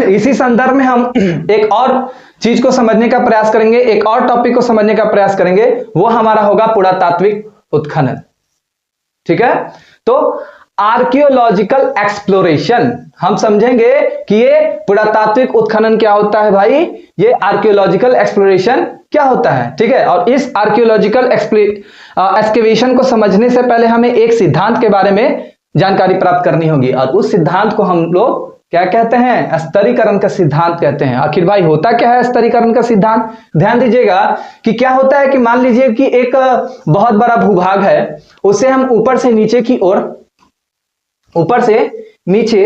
इसी संदर्भ में हम एक और चीज को समझने का प्रयास करेंगे, एक और टॉपिक को समझने का प्रयास करेंगे, वो हमारा होगा पुरातात्विक उत्खनन। ठीक है, तो आर्कियोलॉजिकल एक्सप्लोरेशन हम समझेंगे कि ये पुरातात्विक उत्खनन क्या होता है भाई, ये आर्कियोलॉजिकल एक्सप्लोरेशन क्या होता है। ठीक है, और इस आर्कियोलॉजिकल एक्सकेवेशन को समझने से पहले हमें एक सिद्धांत के बारे में जानकारी प्राप्त करनी होगी, और उस सिद्धांत को हम लोग क्या कहते हैं, स्तरीकरण का सिद्धांत कहते हैं। आखिर भाई होता क्या है स्तरीकरण का सिद्धांत? ध्यान दीजिएगा कि क्या होता है कि मान लीजिए कि एक बहुत बड़ा भूभाग है, उसे हम ऊपर से नीचे की ओर, ऊपर से नीचे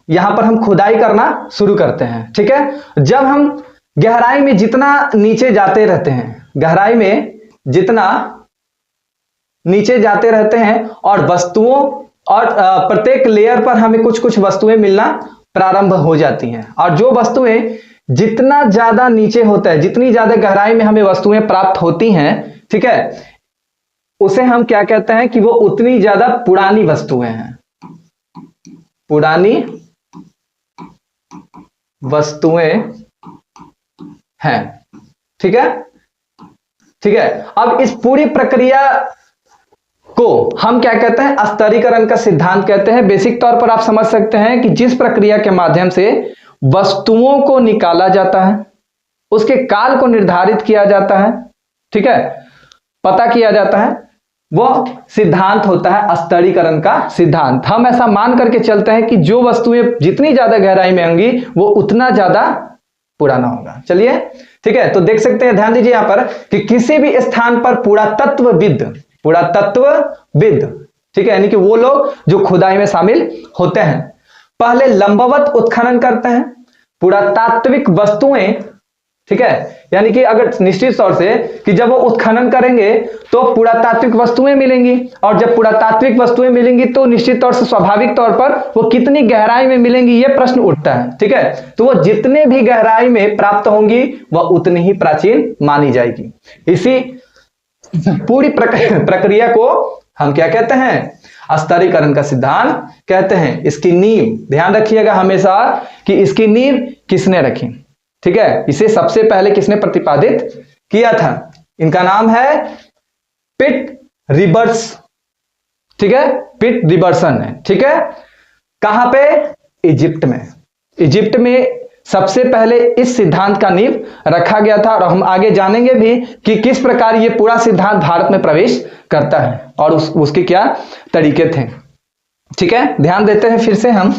यहां पर हम खुदाई करना शुरू करते हैं। ठीक है, जब हम गहराई में जितना नीचे जाते रहते हैं, गहराई में जितना नीचे जाते रहते हैं, और वस्तुओं और प्रत्येक लेयर पर हमें कुछ कुछ वस्तुएं मिलना प्रारंभ हो जाती हैं, और जो वस्तुएं जितना ज्यादा नीचे होता है, जितनी ज्यादा गहराई में हमें वस्तुएं प्राप्त होती हैं, ठीक है, उसे हम क्या कहते हैं कि वो उतनी ज्यादा पुरानी वस्तुएं हैं, पुरानी वस्तुएं हैं। ठीक है, ठीक है, अब इस पूरी प्रक्रिया को हम क्या कहते हैं, स्तरीकरण का सिद्धांत कहते हैं। बेसिक तौर पर आप समझ सकते हैं कि जिस प्रक्रिया के माध्यम से वस्तुओं को निकाला जाता है, उसके काल को निर्धारित किया जाता है, ठीक है, पता किया जाता है, वो सिद्धांत होता है स्तरीकरण का सिद्धांत। हम ऐसा मान करके चलते हैं कि जो वस्तुएं जितनी ज्यादा गहराई में होंगी वो उतना ज्यादा पुराना होगा। चलिए, ठीक है, तो देख सकते हैं, ध्यान दीजिए यहां पर कि किसी भी स्थान पर पुरातत्वविद, पुरातत्वविद, ठीक है, यानी कि वो लोग जो खुदाई में शामिल होते हैं, पहले लंबवत उत्खनन करते हैं, पुरातात्विक वस्तुएं, ठीक है, यानी कि अगर निश्चित तौर से कि जब वो उत्खनन करेंगे तो पुरातात्विक वस्तुएं मिलेंगी, और जब पुरातात्विक वस्तुएं मिलेंगी तो निश्चित तौर से स्वाभाविक तौर पर वो कितनी गहराई में मिलेंगी ये प्रश्न उठता है। ठीक है, तो वो जितने भी गहराई में प्राप्त होंगी वह उतनी ही प्राचीन मानी जाएगी। इसी पूरी प्रक्रिया को हम क्या कहते हैं, स्तरीकरण का सिद्धांत कहते हैं। इसकी नींव ध्यान रखिएगा हमेशा कि इसकी नींव किसने रखी, ठीक है, इसे सबसे पहले किसने प्रतिपादित किया था? इनका नाम है पिट रिबर्स, ठीक है, पिट रिबर्सन है। ठीक है, कहां पे? इजिप्ट में। इजिप्ट में सबसे पहले इस सिद्धांत का नींव रखा गया था, और हम आगे जानेंगे भी कि किस प्रकार यह पूरा सिद्धांत भारत में प्रवेश करता है और उसके क्या तरीके थे। ठीक है, ध्यान देते हैं फिर से हम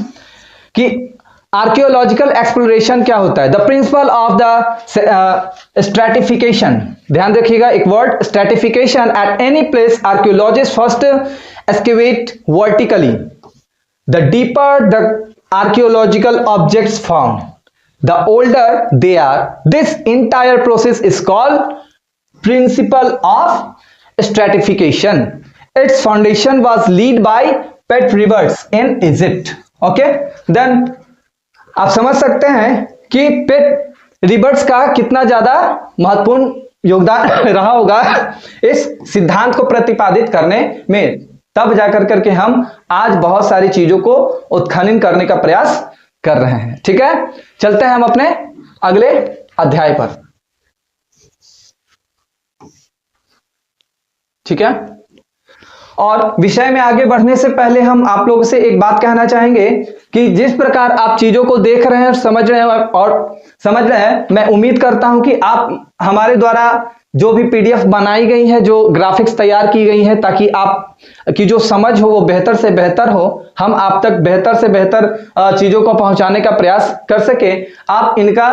कि आर्कियोलॉजिकल एक्सप्लोरेशन क्या होता है। The principle of the stratification, ध्यान रखिएगा एक word stratification, at any place archaeologist first excavate vertically, the deeper the archaeological objects found, the older they are. This entire process is called principle of stratification. Its foundation was laid by Pitt Rivers in Egypt. Okay, then आप समझ सकते हैं कि पिट reverse का कितना ज्यादा महत्वपूर्ण योगदान रहा होगा इस सिद्धांत को प्रतिपादित करने में। तब जाकर करके हम आज बहुत सारी चीजों को उत्खनन करने का प्रयास कर रहे हैं। ठीक है, चलते हैं हम अपने अगले अध्याय पर। ठीक है, और विषय में आगे बढ़ने से पहले हम आप लोगों से एक बात कहना चाहेंगे कि जिस प्रकार आप चीजों को देख रहे हैं और समझ रहे हैं, मैं उम्मीद करता हूं कि आप हमारे द्वारा जो भी पीडीएफ बनाई गई है, जो ग्राफिक्स तैयार की गई है, ताकि आप की जो समझ हो वो बेहतर से बेहतर हो, हम आप तक बेहतर से बेहतर चीजों को पहुंचाने का प्रयास कर सके। आप इनका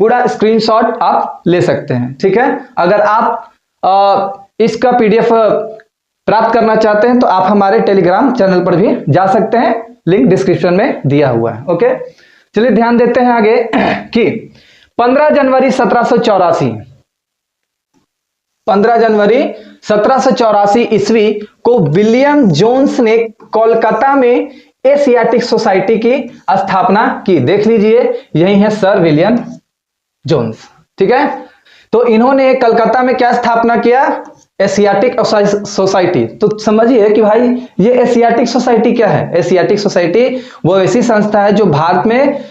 पूरा स्क्रीनशॉट आप ले सकते हैं। ठीक है, अगर आप इसका पीडीएफ प्राप्त करना चाहते हैं तो आप हमारे टेलीग्राम चैनल पर भी जा सकते हैं, लिंक डिस्क्रिप्शन में दिया हुआ है। ओके, चलिए ध्यान देते हैं आगे कि 15 जनवरी 1784 ईस्वी को विलियम जोन्स ने कोलकाता में एशियाटिक सोसाइटी की स्थापना की। देख लीजिए, यही है सर विलियम जोन्स। ठीक है, तो इन्होंने कलकत्ता में क्या स्थापना किया? Asiatic society. तो समझिए कि भाई ये एशियाटिक सोसाइटी क्या है। एशियाटिक सोसाइटी वो ऐसी संस्था है जो भारत में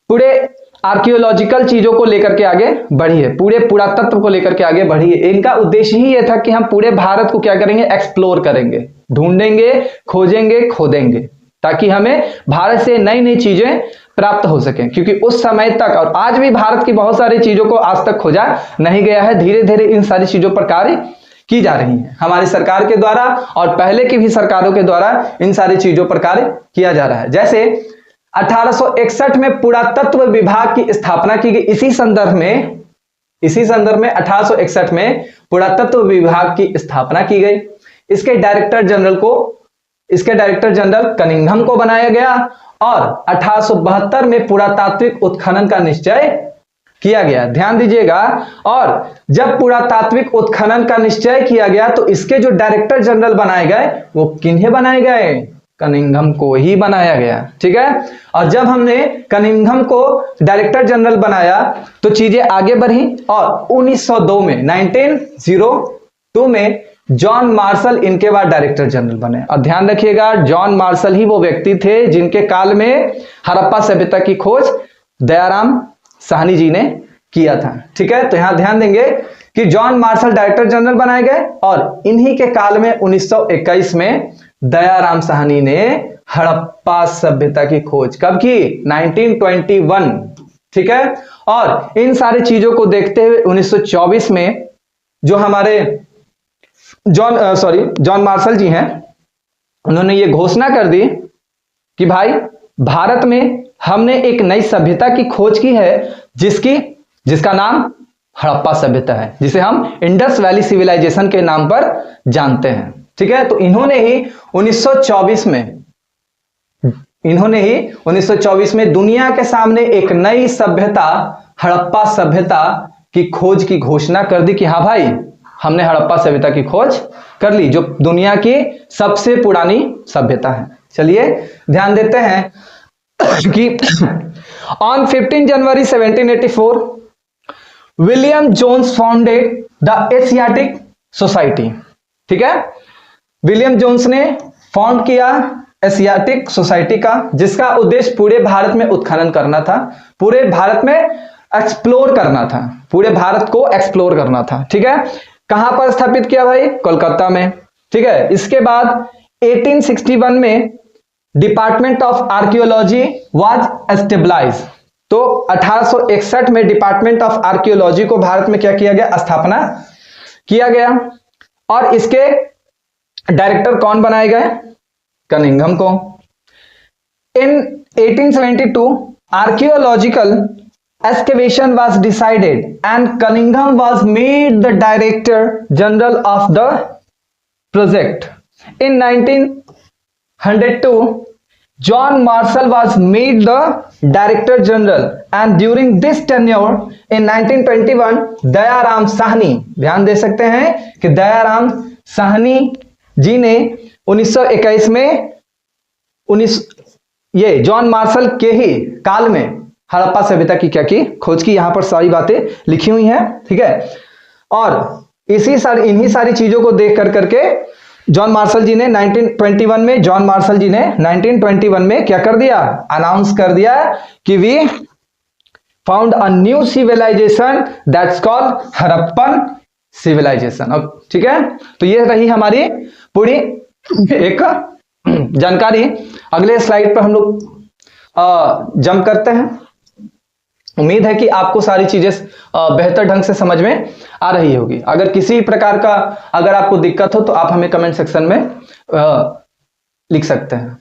पूरे आर्कियोलॉजिकल चीजों को लेकर के आगे बढ़ी है, पूरे पुरातत्व को लेकर के आगे बढ़ी है। इनका उद्देश्य ही यह था कि हम पूरे भारत को क्या करेंगे, एक्सप्लोर करेंगे, ढूंढेंगे, खोजेंगे, खोदेंगे, ताकि हमें भारत से नई नई चीजें प्राप्त हो सके। क्योंकि उस समय तक और आज भी भारत की बहुत सारी चीजों को आज तक खोजा नहीं गया है। धीरे धीरे इन सारी चीजों पर कार्य की जा रही है हमारी सरकार के द्वारा और पहले की भी सरकारों के द्वारा इन सारी चीजों पर कार्य किया जा रहा है। जैसे 1861 में पुरातत्व विभाग की स्थापना की गई। इसी संदर्भ में 1861 में पुरातत्व विभाग की स्थापना की गई। इसके डायरेक्टर जनरल कनिंघम को बनाया गया और 1872 में पुरातात्विक उत्खनन का निश्चय किया गया। ध्यान दीजिएगा, और जब पुरातात्विक उत्खनन का निश्चय किया गया तो इसके जो डायरेक्टर जनरल बनाए गए वो किन्हें बनाए गए, कनिंघम को ही बनाया गया। ठीक है, और जब हमने कनिंघम को डायरेक्टर जनरल बनाया तो चीजें आगे बढ़ी और 1902 में जॉन मार्शल इनके बाद डायरेक्टर जनरल बने। और ध्यान रखिएगा, जॉन मार्शल ही वो व्यक्ति थे जिनके काल में हड़प्पा सभ्यता की खोज दयाराम साहनी जी ने किया था। ठीक है, तो यहां ध्यान देंगे कि जॉन मार्शल डायरेक्टर जनरल बनाए गए और इन्हीं के काल में 1921 में दयाराम साहनी ने हड़प्पा सभ्यता की खोज कब की, 1921। ठीक है, और इन सारी चीजों को देखते हुए 1924 में जो हमारे जॉन मार्शल जी हैं, उन्होंने ये घोषणा कर दी कि भाई भारत में हमने एक नई सभ्यता की खोज की है जिसका नाम हड़प्पा सभ्यता है, जिसे हम इंडस वैली सिविलाइजेशन के नाम पर जानते हैं। ठीक है, तो इन्होंने ही 1924 में दुनिया के सामने एक नई सभ्यता हड़प्पा सभ्यता की खोज की घोषणा कर दी कि हाँ भाई हमने हड़प्पा सभ्यता की खोज कर ली, जो दुनिया की सबसे पुरानी सभ्यता है। चलिए ध्यान देते हैं कि on 15 January 1784 William Jones founded the Asiatic Society. ठीक है, विलियम जोन्स ने फाउंड किया एशियाटिक सोसाइटी का, जिसका उद्देश्य पूरे भारत में उत्खनन करना था, पूरे भारत में एक्सप्लोर करना था, पूरे भारत को एक्सप्लोर करना था। ठीक है, कहां पर स्थापित किया भाई, कोलकाता में। ठीक है, इसके बाद 1861 में डिपार्टमेंट ऑफ आर्कियोलॉजी वाज एस्टेब्लाइज। तो 1861 में डिपार्टमेंट ऑफ आर्कियोलॉजी को भारत में क्या किया गया, स्थापना किया गया। और इसके डायरेक्टर कौन बनाए गए, कनिंघम को। इन 1872 archaeological excavation was decided and Cunningham was made the director general of the project. In 1902 John Marshall was made the director general and during this tenure in 1921 Dayaram Sahni, ध्यान दे सकते हैं कि दयाराम साहनी जी ने 1921 में ये जॉन मार्शल के ही काल में हड़प्पा सभ्यता की क्या की, खोज की। यहां पर सारी बातें लिखी हुई हैं। ठीक है, और इन्हीं सारी चीजों को देख करके जॉन मार्शल जी ने 1921 में क्या कर दिया, अनाउंस कर दिया कि we found a new civilisation that's called Harappan civilisation. अब ठीक है, तो ये रही हमारी पूरी एक जानकारी। अगले स्लाइड पर हम लोग जंप करते हैं। उम्मीद है कि आपको सारी चीजें बेहतर ढंग से समझ में आ रही होगी। अगर किसी प्रकार का अगर आपको दिक्कत हो तो आप हमें कमेंट सेक्शन में लिख सकते हैं।